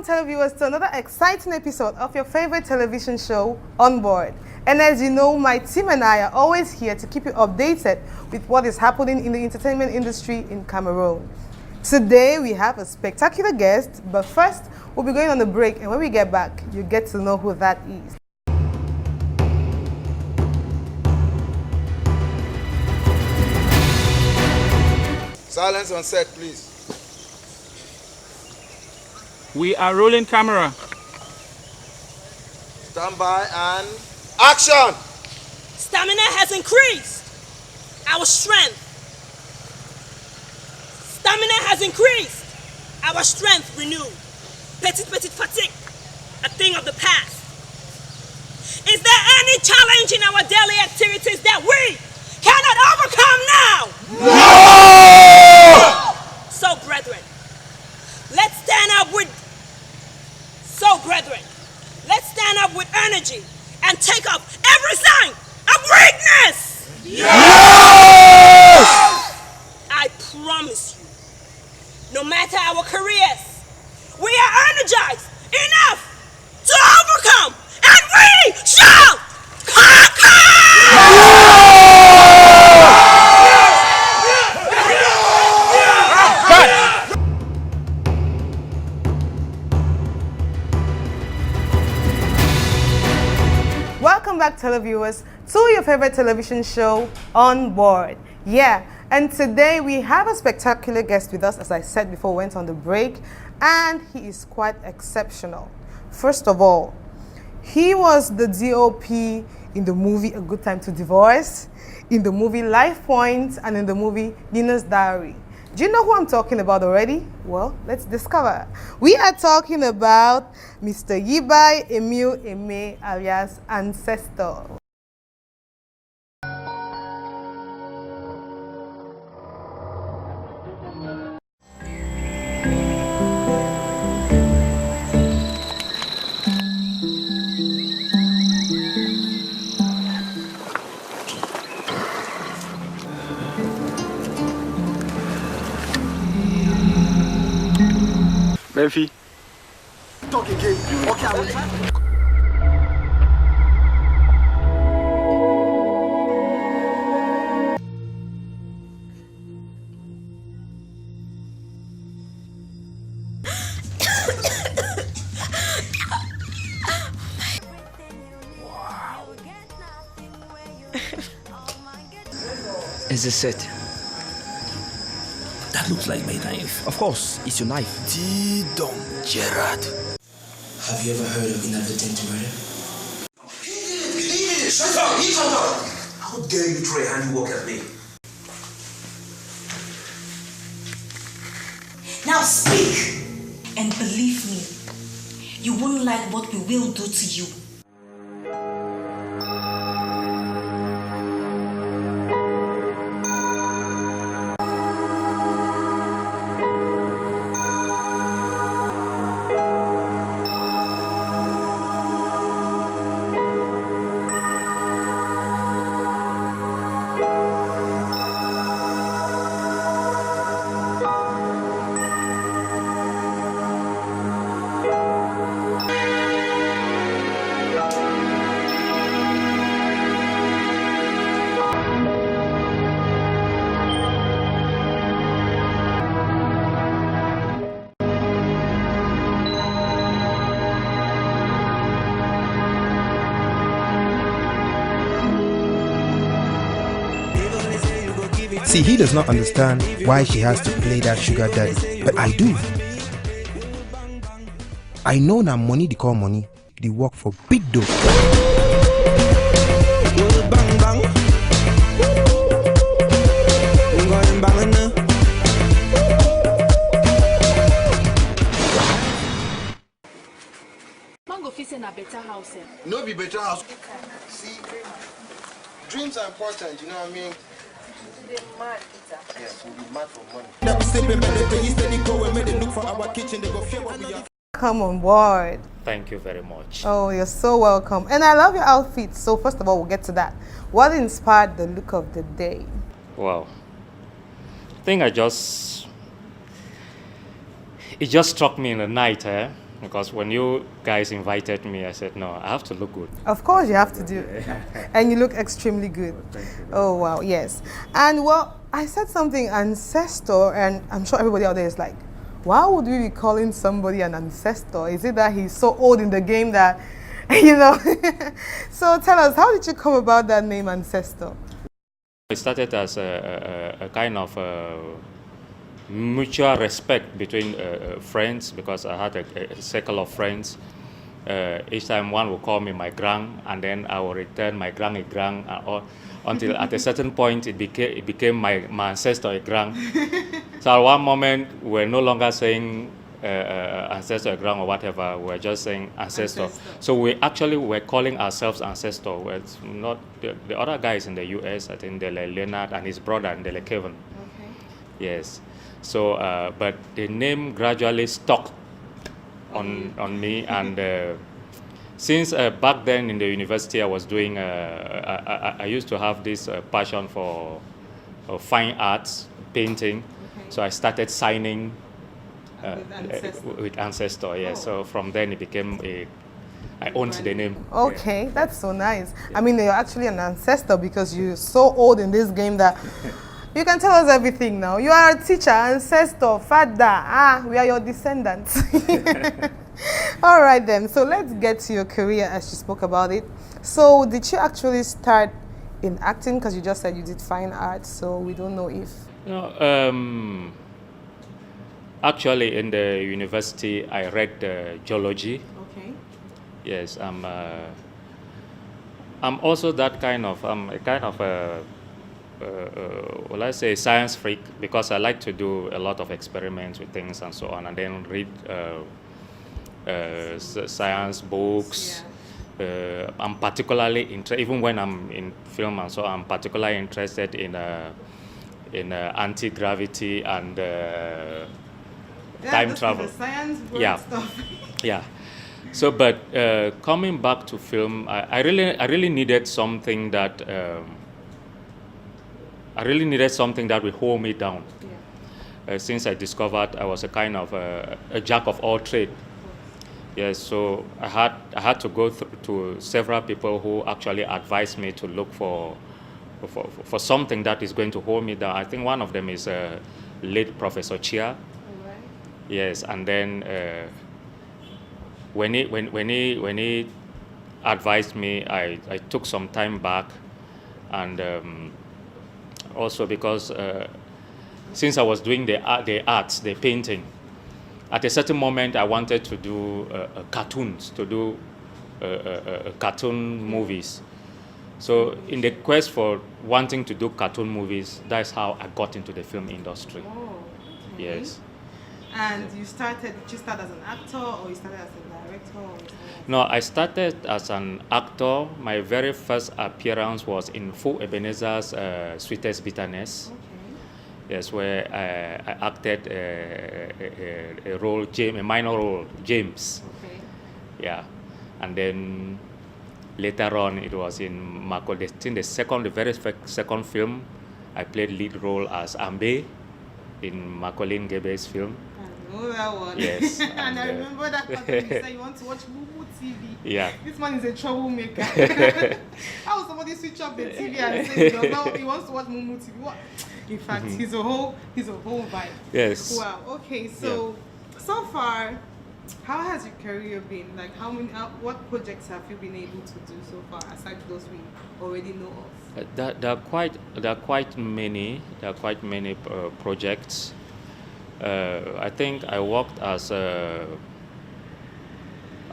televiewers, to another exciting episode of your favorite television show, On Board. And as you know, my team and I are always here to keep you updated with what is happening in the entertainment industry in Cameroon. Today we have a spectacular guest, but first we'll be going on a break, and when we get back, you get to know who that is. Silence on set, please. We are rolling camera. Stand by and action! Stamina has increased. Our strength. Stamina has increased. Our strength renewed. Petit fatigue, a thing of the past. Is there any challenge in our daily activities that we cannot overcome now? No! So, brethren, let's stand up with energy and take up every sign of weakness. Yes! I promise you, no matter our careers, we are energized enough to overcome, and we shall conquer! Welcome back, televiewers, to your favorite television show, On Board. Yeah, and today we have a spectacular guest with us, as I said before we went on the break, and he is quite exceptional. First of all, he was the DOP in the movie A Good Time to Divorce, in the movie Life Point, and in the movie Nina's Diary. Do you know who I'm talking about already? Well, let's discover. We are talking about Mr. EMILE alias Ancestor. Murphy. Talk again. Okay, I will try. Is this it? That looks like my knife. Of course, it's your knife. Tidon Gerard. Have you ever heard of inadvertent murder? He did it! Shut up! Shut up! How dare you throw a handiwork at me? Now speak! And believe me, you won't like what we will do to you. See, he does not understand why she has to play that sugar daddy, but I do. I know now money they call money, they work for big dough. Mango fit in a better house. No be better house. See, dreams are important, you know what I mean? Yes, we'll be mad for money. Come on board. Thank you very much. Oh, you're so welcome. And I love your outfit. So first of all, we'll get to that. What inspired the look of the day? Wow. I think it just struck me in the night, Because when you guys invited me, I said, no, I have to look good. Of course, you have to do. And you look extremely good. Oh, wow, yes. And well, I said something ancestor, and I'm sure everybody out there is like, why would we be calling somebody an ancestor? Is it that he's so old in the game that, you know? So tell us, how did you come about that name, Ancestor? It started as a kind of mutual respect between friends, because I had a circle of friends. Each time one will call me my grand, and then I will return my grand, until at a certain point it became my ancestor a grand. So at one moment we're no longer saying ancestor a grand or whatever, we're just saying ancestor. So we actually were calling ourselves ancestor. We're not the other guys in the US, I think Dele Leonard and his brother Dele Kevin. Okay. Yes. So, but the name gradually stuck on me, and since back then in the university I was doing, I used to have this passion for fine arts, painting. Okay. So I started signing with Ancestor. Yeah. Oh. So from then it became I owned the name. Okay, yeah. That's so nice. I mean, you're actually an ancestor because you're so old in this game that you can tell us everything now. You are a teacher, ancestor, father. We are your descendants. All right then. So let's get to your career as you spoke about it. So did you actually start in acting? Because you just said you did fine arts, so we don't know if. No, actually in the university I read geology. Okay. Yes, I'm also that kind of, I'm a kind of well, I say science freak, because I like to do a lot of experiments with things and so on, and then read science books. Yeah. I'm particularly interested, even when I'm in film and so on, I'm particularly interested in anti-gravity and time travel. Science stuff. Yeah. So, but coming back to film, I really needed something that will hold me down. Yeah. Since I discovered I was a kind of a jack of all trades. Yes, so I had to go to several people who actually advised me to look for something that is going to hold me down. I think one of them is late Professor Chia. Right. Yes, and then when he advised me, I took some time back, and also because since I was doing the arts, the painting, at a certain moment I wanted to do cartoons, to do cartoon movies. So in the quest for wanting to do cartoon movies, that's how I got into the film industry. Oh, okay. Yes. And did you start as an actor, or you started as a director? Or no, I started as an actor. My very first appearance was in Fu Ebenezer's Sweetest Bitterness. Okay. Yes, where I acted a role, a minor role, James. Okay. Yeah, and then later on, it was in the very second film, I played lead role as Ambe in Macolin Gebe's film. I know that one. Yes. And I remember that time you said you want to watch Mumu TV. Yeah. This man is a troublemaker. How would somebody switch up the TV and say he wants to watch Mumu TV? What? In fact, he's a whole vibe. Yes. Wow. Okay. So far, how has your career been? Like, what projects have you been able to do so far, aside those we already know of? There are quite many projects. I think I worked as a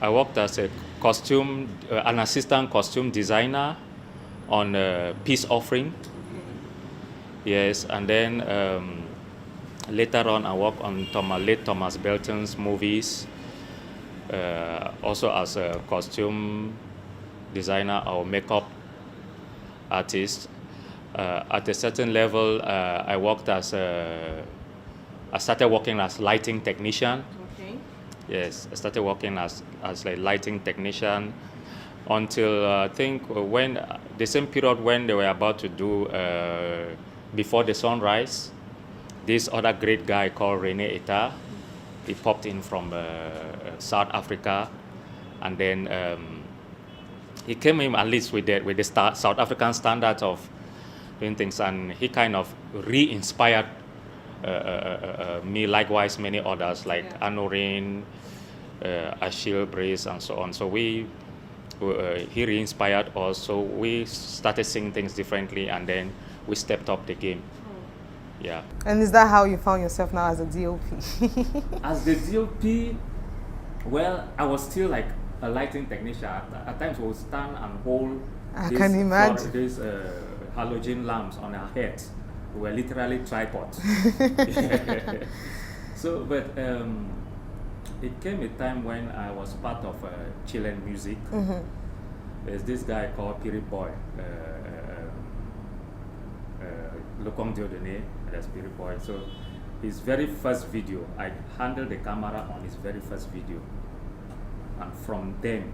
an assistant costume designer on Peace Offering. Yes, and then later on I worked on late Thomas Belton's movies, also as a costume designer or makeup artist. At a certain level, I started working as lighting technician. Okay. Yes, I started working as a lighting technician until I think when the same period when they were about to do Before the Sunrise, this other great guy called Rene Eta, He popped in from South Africa, and then he came in at least with the South African standards of doing things, and he kind of re-inspired me, likewise many others like Anorin, Achille Brace, and so on. So he re-inspired us. So we started seeing things differently, and then we stepped up the game. Yeah. And is that how you found yourself now as a DOP? As the DOP, well, I was still like a lighting technician. At times we would stand and hold these halogen lamps on our heads. We were literally tripods. So, but it came a time when I was part of Chilean music. There's this guy called Piri Boy, Lokong Diodone, that's Piri Boy. So his very first video, I handled the camera on his very first video. And from then,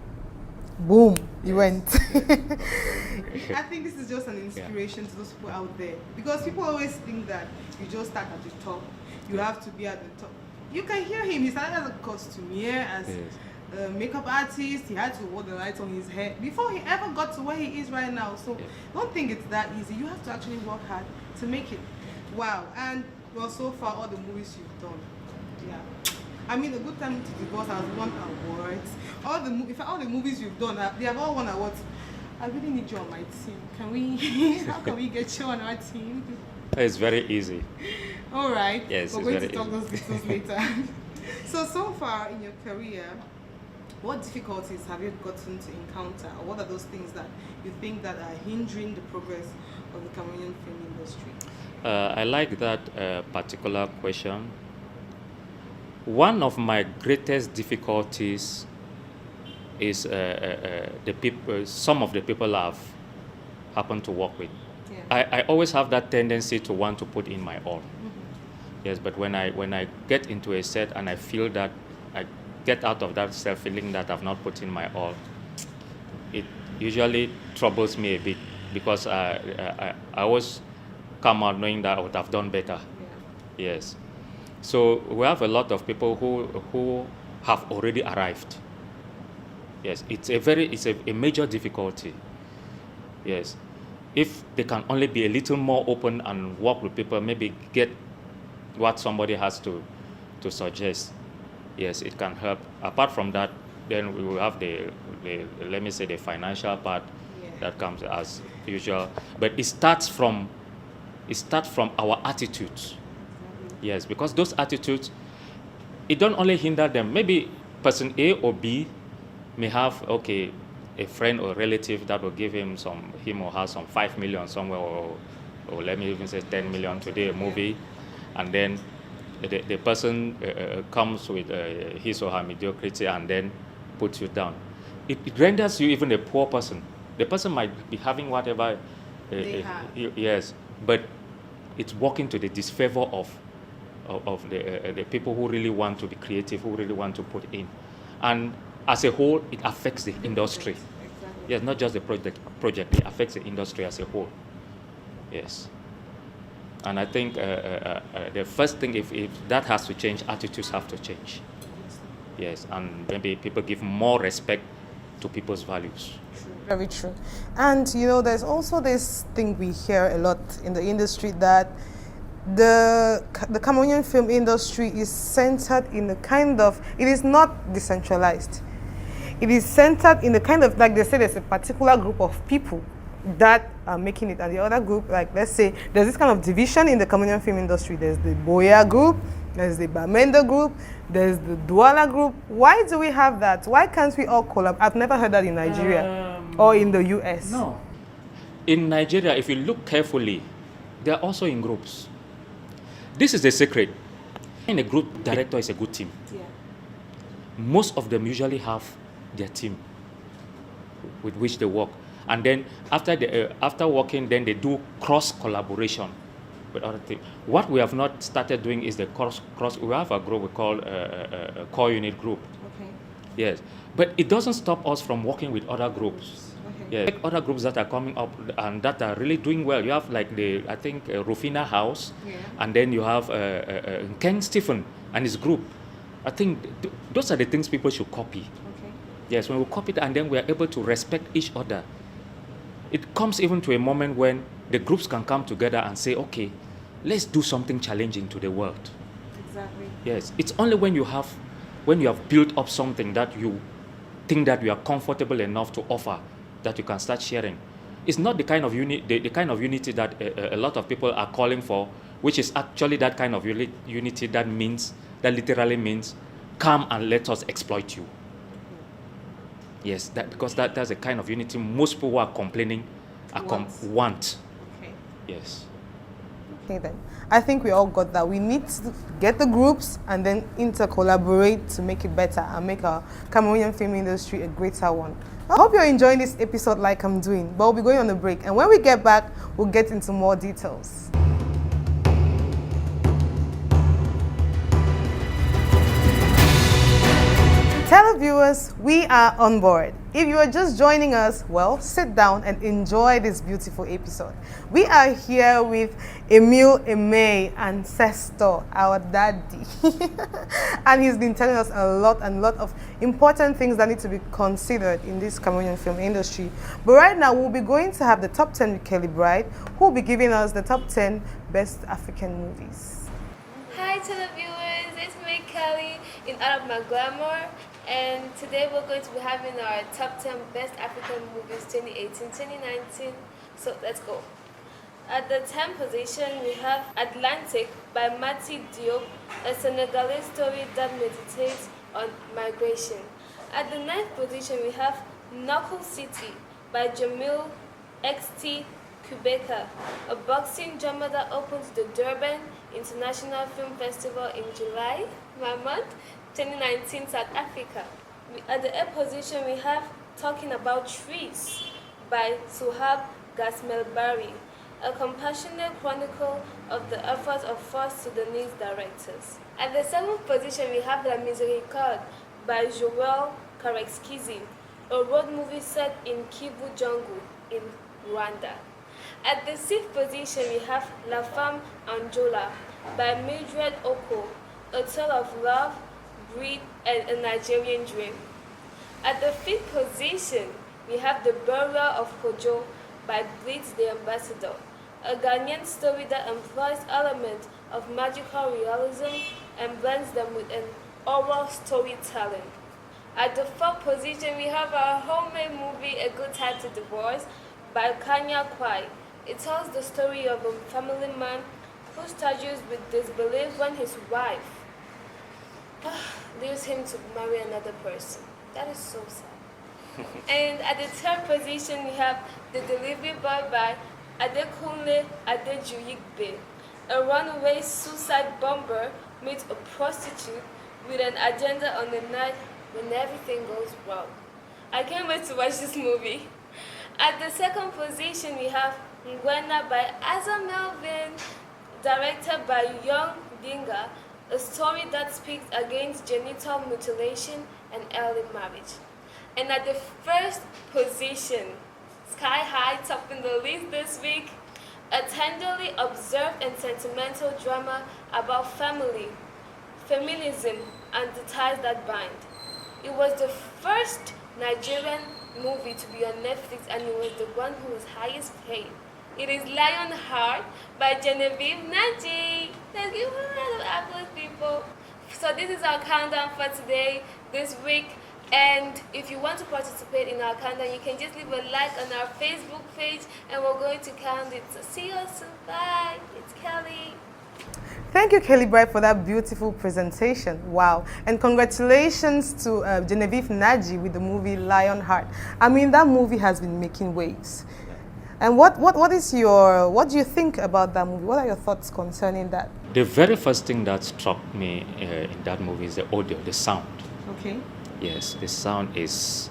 boom, you went. I think this is just an inspiration to those people out there, because people always think that you just start at the top, you have to be at the top. You can hear him, he started as a costumier, as a makeup artist, he had to wear the lights on his head before he ever got to where he is right now. So don't think it's that easy, you have to actually work hard to make it. Wow. And well, so far all the movies you've done, I mean, A Good Time to Divorce has won awards. All the movies you've done, they have all won awards. I really need you on my team. Can we? How can we get you on our team? It's very easy. All right. Yes, we're going to talk those details later. So far in your career, what difficulties have you gotten to encounter, or what are those things that you think that are hindering the progress of the Cameroonian film industry? I like that particular question. One of my greatest difficulties is the people. Some of the people I've happened to work with. I always have that tendency to want to put in my all. Yes, but when I get into a set and I feel that I get out of that self feeling that I've not put in my all, it usually troubles me a bit, because I always come out knowing that I would have done better. Yes. So we have a lot of people who have already arrived. Yes, it's a major difficulty. Yes, if they can only be a little more open and work with people, maybe get what somebody has to suggest. Yes, it can help. Apart from that, then we will have the let me say the financial part that comes as usual. But it starts from our attitudes. Yes, because those attitudes, it don't only hinder them. Maybe person A or B may have, a friend or relative that will give him or her some 5 million somewhere, or let me even say 10 million today, a movie, and then the person comes with his or her mediocrity and then puts you down. It renders you even a poor person. The person might be having whatever they have. Yes, but it's working to the disfavor of the people who really want to be creative, who really want to put in. And as a whole, it affects the industry. Exactly. Yes, not just the project, it affects the industry as a whole. Yes. And I think the first thing, if that has to change, attitudes have to change. Yes, and maybe people give more respect to people's values. Very true. And there's also this thing we hear a lot in the industry, that the Cameroonian film industry is centered in the it is not decentralized. It is centered in the like they say, there's a particular group of people that are making it, and the other group, like let's say, there's this kind of division in the Cameroonian film industry. There's the Boya group, there's the Bamenda group, there's the Douala group. Why do we have that? Why can't we all collab? I've never heard that in Nigeria or in the US. No. In Nigeria, if you look carefully, they are also in groups. This is the secret. In a group, director is a good team. Yeah. Most of them usually have their team with which they work. And then after working, then they do cross collaboration with other teams. What we have not started doing is the cross. We have a group we call a core unit group. Okay. Yes, but it doesn't stop us from working with other groups. Okay. Yeah, other groups that are coming up and that are really doing well. You have like Rufina House, and then you have Ken Stephen and his group. I think those are the things people should copy. Okay. Yes, when we copy it and then we are able to respect each other. It comes even to a moment when the groups can come together and say, okay, let's do something challenging to the world. Exactly. Yes, it's only when you have built up something that you think that you are comfortable enough to offer that you can start sharing. It's not the kind of the kind of unity that a lot of people are calling for, which is actually that kind of unity that literally means come and let us exploit you. Yes, because that's the kind of unity most people who are complaining want. Okay. Yes. Okay then. I think we all got that. We need to get the groups and then collaborate to make it better and make our Cameroonian film industry a greater one. I hope you're enjoying this episode like I'm doing, but we'll be going on a break. And when we get back, we'll get into more details. Televiewers, we are on board. If you are just joining us, well, sit down and enjoy this beautiful episode. We are here with EMILE, Ancestor, our daddy. And he's been telling us a lot of important things that need to be considered in this Cameroonian film industry. But right now, we'll be going to have the top 10 with Kelly Bright, who will be giving us the top 10 best African movies. Hi televiewers, it's me Kelly in Out of My Glamour, and today we're going to be having our top 10 best African movies 2018-2019, so let's go. At the 10th position we have Atlantic by Mati Diop, a Senegalese story that meditates on migration. At the 9th position we have Knuckle City by Jamil XT Kubeka, a boxing drama that opens the Durban International Film Festival in July, 2019, South Africa. At the 8th position, we have Talking About Trees by Suhab Gasmelbari, a compassionate chronicle of the efforts of first Sudanese directors. At the 7th position, we have La Miséricorde by Joël Karekskizi, a road movie set in Kivu jungle in Rwanda. At the 6th position, we have La Femme Anjola by Mildred Oko, a tale of love, greed, and a Nigerian dream. At the 5th position, we have The Burial of Kojo by Blitz the Ambassador, a Ghanaian story that employs elements of magical realism and blends them with an oral storytelling. At the 4th position, we have our homemade movie, A Good Time to Divorce by Kanya Kwai. It tells the story of a family man who struggles with disbelief when his wife leaves him to marry another person. That is so sad. And at the 3rd position, we have The Delivery Boy by Adekunle Adejuyigbe. A runaway suicide bomber meets a prostitute with an agenda on the night when everything goes wrong. I can't wait to watch this movie. At the 2nd position, we have Ngwena by Asa Melvin, directed by Young Dinga, a story that speaks against genital mutilation and early marriage. And at the 1st position, sky high, topping the list this week, a tenderly observed and sentimental drama about family, feminism, and the ties that bind. It was the first Nigerian movie to be on Netflix, and it was the one who was highest paid. It is Lionheart by Genevieve Naji. Let's give her a round of applause, people. So this is our countdown for today, this week. And if you want to participate in our countdown, you can just leave a like on our Facebook page, and we're going to count it. So see you soon. Bye. It's Kelly. Thank you, Kelly Bright, for that beautiful presentation. Wow. And congratulations to Genevieve Naji with the movie Lionheart. I mean, that movie has been making waves. And what do you think about that movie? What are your thoughts concerning that? The very first thing that struck me in that movie is the audio, the sound. Okay. Yes, the sound is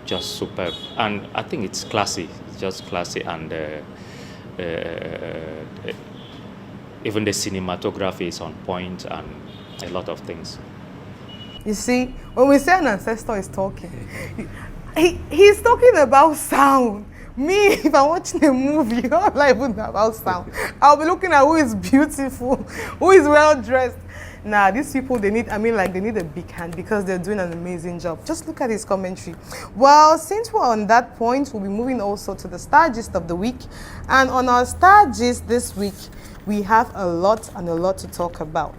just superb. And I think it's classy. It's just classy, and even the cinematography is on point, and a lot of things. You see, when we say an ancestor is talking, he's talking about sound. Me, if I'm watching a movie, all I would know about sound, I'll be looking at who is beautiful, who is well dressed. Nah, these people, they need a big hand because they're doing an amazing job. Just look at his commentary. Well, since we're on that point, we'll be moving also to the Star Gist of the week. And on our Star Gist this week, we have a lot to talk about.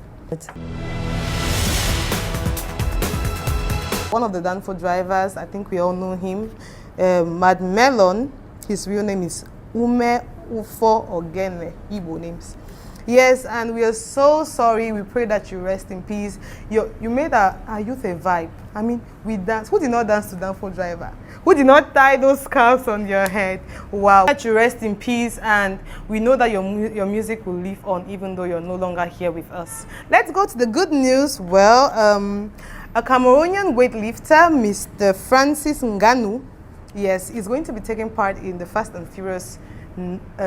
One of the Danfo drivers, I think we all know him, Mad Melon. His real name is Ume Ufo Ogene, Igbo names. Yes, and we are so sorry. We pray that you rest in peace. You made our youth a vibe. I mean, we dance. Who did not dance to Danfo driver? Who did not tie those scarves on your head? Wow. That you rest in peace, and we know that your music will live on even though you're no longer here with us. Let's go to the good news. Well, a Cameroonian weightlifter, Mr. Francis Ngannou, yes, is going to be taking part in the Fast and Furious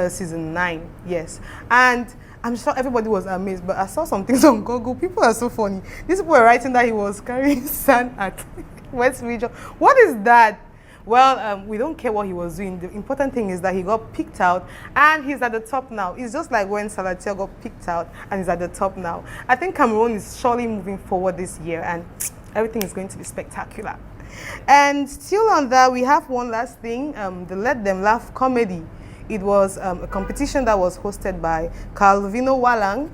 season 9. Yes, and I'm sure everybody was amazed, but I saw some things on Google. People are so funny. These people were writing that he was carrying sand at West Region. What is that? Well, we don't care what he was doing. The important thing is that he got picked out and he's at the top now. It's just like when Salatiel got picked out and he's at the top now. I think Cameroon is surely moving forward this year and everything is going to be spectacular. And still on that, we have one last thing, the Let Them Laugh comedy. It was a competition that was hosted by Calvino Walang.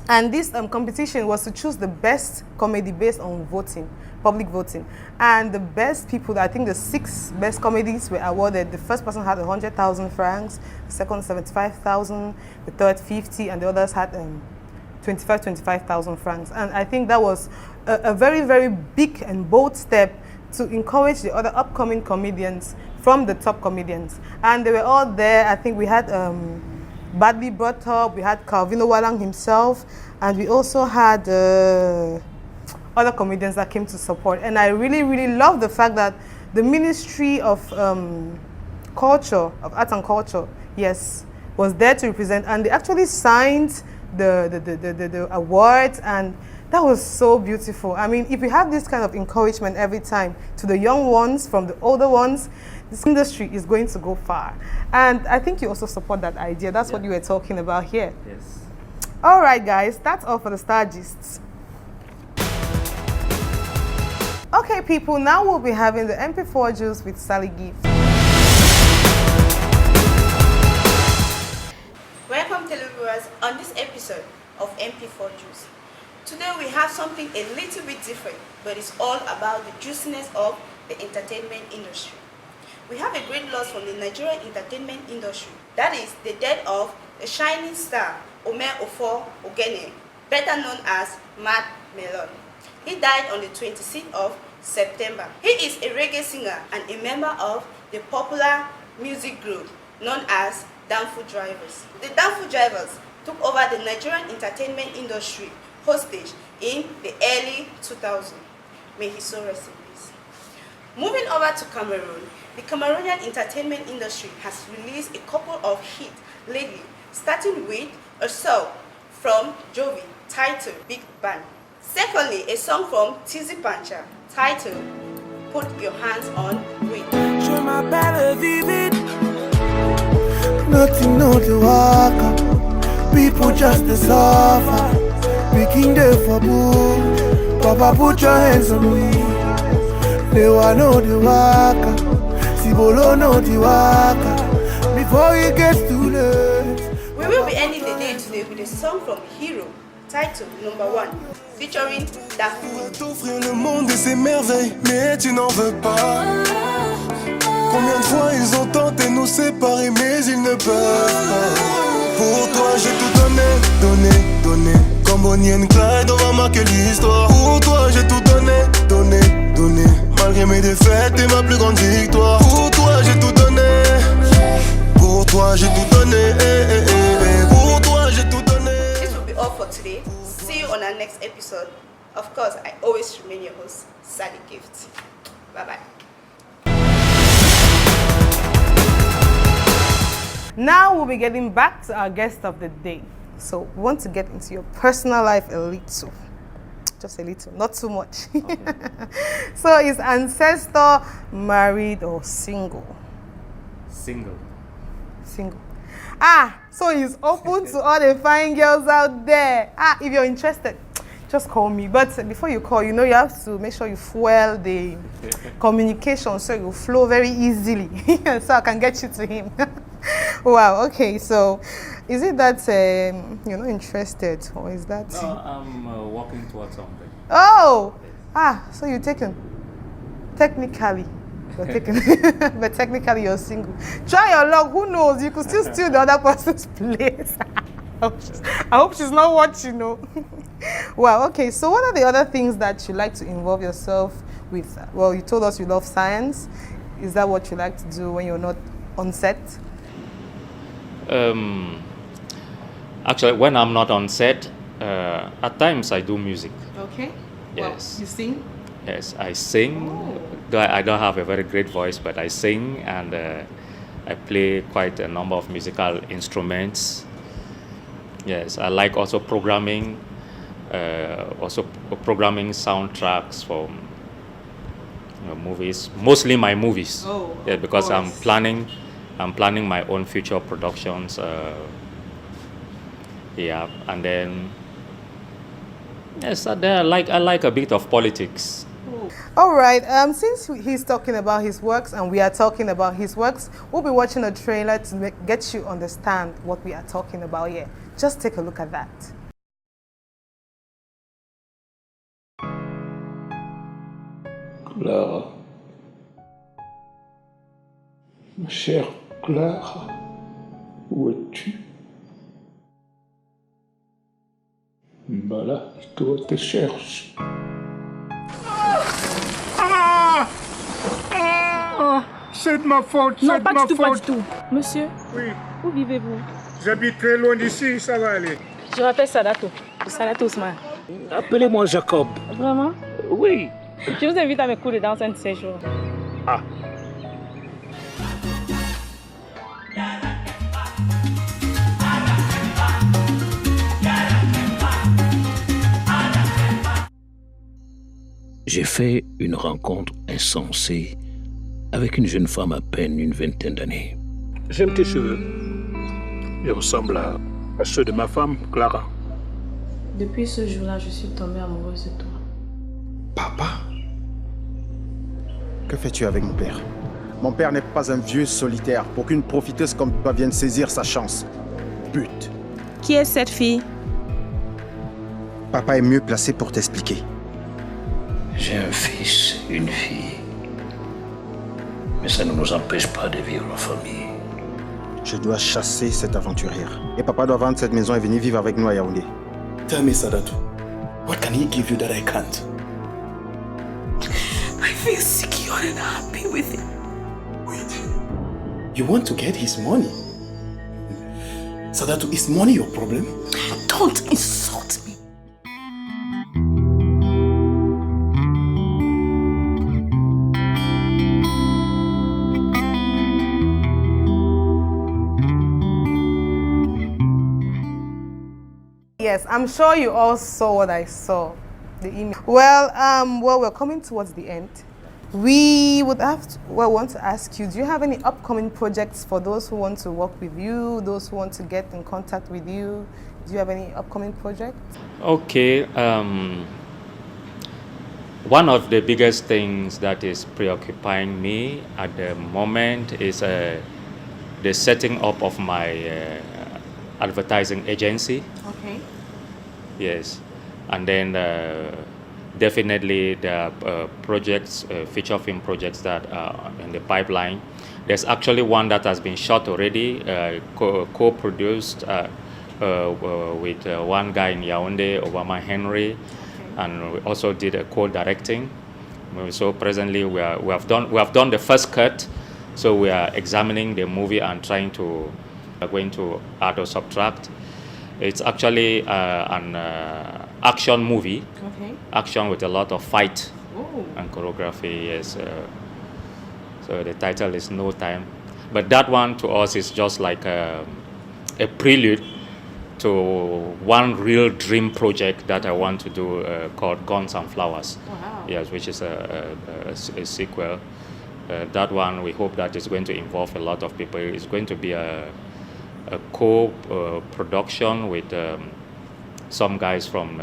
And this competition was to choose the best comedy based on voting, public voting. And the best people, I think the 6 best comedies were awarded. The first person had 100,000 francs, the second 75,000, the third 50, and the others had 25,000 francs. And I think that was a very, very big and bold step to encourage the other upcoming comedians from the top comedians. And they were all there. I think we had Badly Brought Up, we had Calvino Walang himself, and we also had other comedians that came to support. And I really, really love the fact that the Ministry of Culture, of Arts and Culture, yes, was there to represent, and they actually signed the awards, and that was so beautiful. I mean, if we have this kind of encouragement every time to the young ones from the older ones, this industry is going to go far. And I think you also support that idea. That's what you were talking about here. Yes. All right, guys, that's all for the Star Gists. Okay, people, now we'll be having the MP4 juice with Sally Gift. Welcome, televiewers, on this episode of MP4 Juice. Today we have something a little bit different, but it's all about the juiciness of the entertainment industry. We have a great loss from the Nigerian entertainment industry. That is the death of a shining star, Ume Ufo Ogene, better known as Mad Melon. He died on the 26th of September. He is a reggae singer and a member of the popular music group known as Danfo Drivers. The Danfo Drivers took over the Nigerian entertainment industry hostage in the early 2000s. May his soul rest in peace. Moving over to Cameroon, the Cameroonian entertainment industry has released a couple of hits lately, starting with a song from Jovi titled Big Bang. Secondly, a song from Tizi Pancha titled Put Your Hands on Read. Je m'appelle Vivid. Nothing no to walk up. People just to suffer. Picking there for boom. Papa, put your hands on me. They want know the waka. Sibolo know the waka. Before it gets too late. We will be ending the day today with a song from Hero titled Number 1 featuring Daffy. T'offrir le monde et ses merveilles, mais tu n'en veux pas. Combien de fois ils ont tenté de nous séparer, mais ils ne peuvent pas. Pour toi j'ai tout donné. Comme Bonnie and Clyde, on va marquer l'histoire. Pour toi j'ai tout donné. Malgré mes défaites et ma plus grande victoire. Pour toi j'ai tout donné. Pour toi j'ai tout donné. Pour toi j'ai tout donné. This will be all for today. See you on our next episode. Of course, I always remain your host, Sally Gift. Bye-bye. Now we'll be getting back to our guest of the day. So we want to get into your personal life a little. Just a little, not too much. Okay. So is Ancestor married or single? Single. So he's open to all the fine girls out there. If you're interested, just call me. But before you call, you have to make sure you fuel the communication so it will flow very easily. So I can get you to him. Wow, okay. So is it that you're not interested, or is that... No, I'm working towards something. Oh! So you're taken. Technically. You're taken. But technically you're single. Try your luck. Who knows? You could still steal the other person's place. I hope she's not watching, Wow, okay. So what are the other things that you like to involve yourself with? Well, you told us you love science. Is that what you like to do when you're not on set? Actually, when I'm not on set, at times I do music. Okay. Yes. Well, you sing? Yes, I sing. Though I don't have a very great voice, but I sing, and I play quite a number of musical instruments. Yes, I like also programming, soundtracks for movies, mostly my movies. Oh, yeah, because I'm planning my own future productions. Yeah, and then yes, I like a bit of politics. All right, since he's talking about his works and we are talking about his works, we'll be watching a trailer to get you understand what we are talking about here. Just take a look at that. Clara, ma chère Clara, où es-tu? Voilà, toi te cherche. C'est de ma faute, Non, c'est de pas ma du tout, pas du faute. tout. Monsieur, Oui, où vivez-vous? j'habite très loin d'ici, ça va aller. Je m'appelle Sadato. Sadato Ousmane. Appelez-moi Jacob. Vraiment? Oui. Je vous invite à mes cours de danse un de ces jours. Ah. J'ai fait une rencontre insensée avec une jeune femme à peine une vingtaine d'années. J'aime tes cheveux. Ils ressemblent à ceux de ma femme, Clara. Depuis ce jour-là, je suis tombée amoureuse de toi. Papa? Que fais-tu avec mon père? Mon père n'est pas un vieux solitaire pour qu'une profiteuse comme toi vienne saisir sa chance. But. Qui est cette fille? Papa est mieux placé pour t'expliquer. J'ai un fils, une fille. Mais ça ne nous empêche pas de vivre en famille. Je dois chasser cette aventurière. Et papa doit vendre cette maison et venir vivre avec nous à Yaoundé. Tell me, Sadatu, what can he give you that I can't? I feel secure and happy with it. Wait, you want to get his money? Sadatu, is money your problem? Don't insult me. Yes, I'm sure you all saw what I saw. The email. Well, we're coming towards the end. We would want to ask you, do you have any upcoming projects for those who want to work with you, those who want to get in contact with you? Do you have any upcoming projects? Okay. One of the biggest things that is preoccupying me at the moment is the setting up of my advertising agency. Okay. Yes. And then definitely there are projects, feature film projects that are in the pipeline. There's actually one that has been shot already, co-produced with one guy in Yaoundé, Obama Henry, okay. And we also did a co-directing. So presently we have done the first cut, so we are examining the movie and trying to going to add or subtract. It's actually an action movie, okay. Action with a lot of fight. Ooh. And choreography. Yes. So the title is No Time, but that one to us is just like a prelude to one real dream project that I want to do called Guns and Flowers. Wow. Yes, which is a sequel. That one we hope that is going to involve a lot of people. It's going to be a co-production with some guys from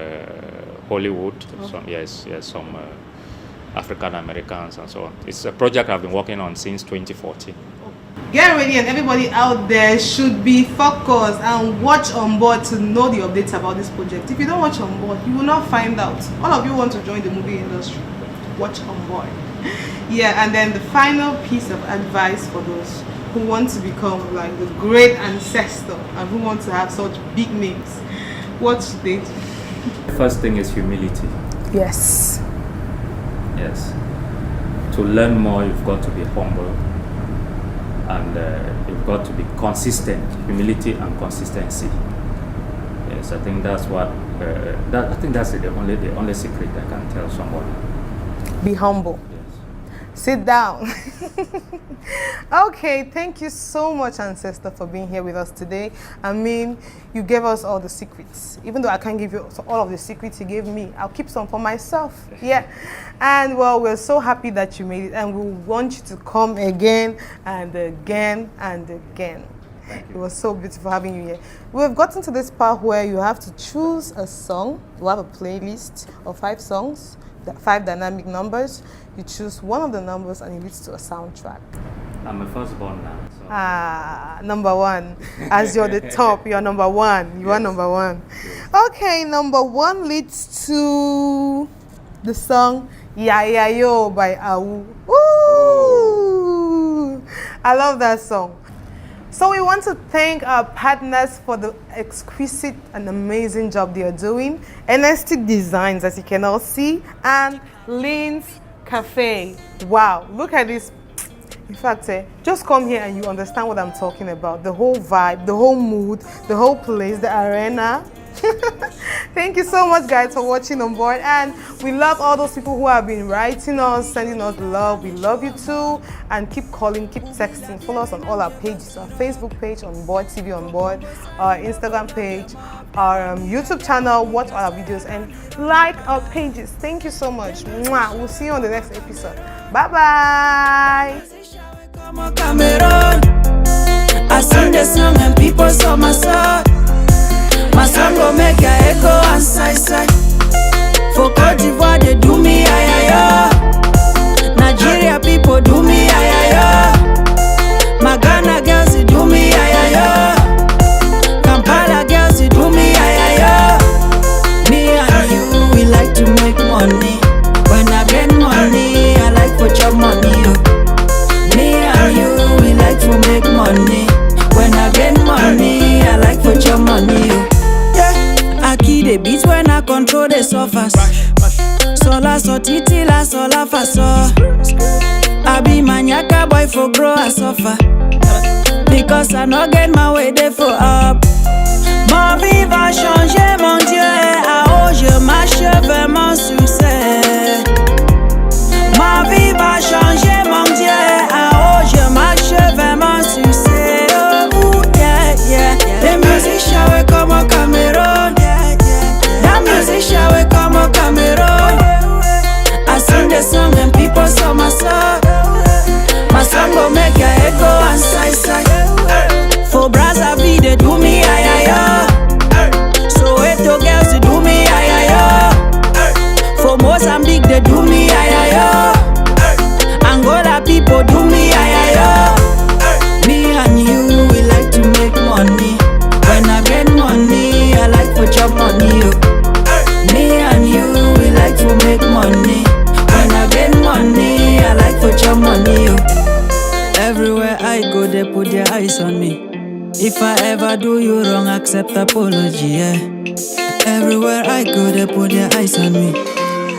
Hollywood. Some some African Americans and so on. It's a project I've been working on since 2014. Get ready, and everybody out there should be focused and watch on board to know the updates about this project. If you don't watch on board, you will not find out. All of you want to join the movie industry, watch on board. Yeah, and then the final piece of advice for those who want to become like the great Ancestor and who want to have such big names, what should they do? First thing is humility. Yes. Yes. To learn more, you've got to be humble, and you've got to be consistent. Humility and consistency. Yes, I think that's what. I think that's the only secret I can tell someone. Be humble. Sit down. Okay, thank you so much, Ancestor, for being here with us today. I mean, you gave us all the secrets. Even though I can't give you all of the secrets you gave me, I'll keep some for myself. Yeah. And well, we're so happy that you made it, and we want you to come again and again and again. It was so beautiful having you here. We've gotten to this part where you have to choose a song. We have a playlist of 5 songs, 5 dynamic numbers. You choose one of the numbers and it leads to a soundtrack. I'm a firstborn now. So. Number 1. As you're the top, you're number 1. You are number 1. Okay, number 1 leads to the song Ya Ya Yo by Awu. Ooh! I love that song. So we want to thank our partners for the exquisite and amazing job they are doing. NST Designs, as you can all see, and Lynn's Cafe. Wow, look at this. In fact, just come here and you understand what I'm talking about. The whole vibe, the whole mood, the whole place, the arena. Thank you so much, guys, for watching on board, and we love all those people who have been writing us, sending us love. We love you too, and keep calling, keep texting. Follow us on all our pages: our Facebook page, On Board TV On Board, our Instagram page, our YouTube channel. Watch all our videos and like our pages. Thank you so much. Mwah. We'll see you on the next episode. Bye bye. I sing the song and people saw my song. My song go make ya echo and side. For Côte d'Ivoire they do me ayaya. Nigeria people do me ayaya. My Ghana girls they do me ayaya. Kampala girls they do me ayaya. Me and you, we like to make money. When I get money, I like to chop money. Me and you, we like to make money. When I get money, I like to chop money. I keep the beats when I control the surface. Sola so titi la sola fa so. I be maniaca boy for grow I suffer. Because I no get my way there for up. Ma vie va changer mon Dieu. À haut je marche vers mon succès. Ma vie va changer mon Dieu. À haut je marche vers mon succès. Oh yeah yeah. The musician we come on Cameroon. Musician we come on Cameroon. I sing the song and people saw my song. My song go make ya echo and side. For Brazzaville they do me ayaya. Soweto girls they do me ayaya. For Mozambique they do me ayaya. Angola people do me ayaya. Me and you we like to make money. When I get money I like to chop money. Me and you, we like to make money. When I get money, I like to chop money. Everywhere I go, they put their eyes on me. If I ever do you wrong, accept apology, yeah. Everywhere I go, they put their eyes on me.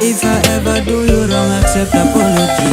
If I ever do you wrong, accept apology.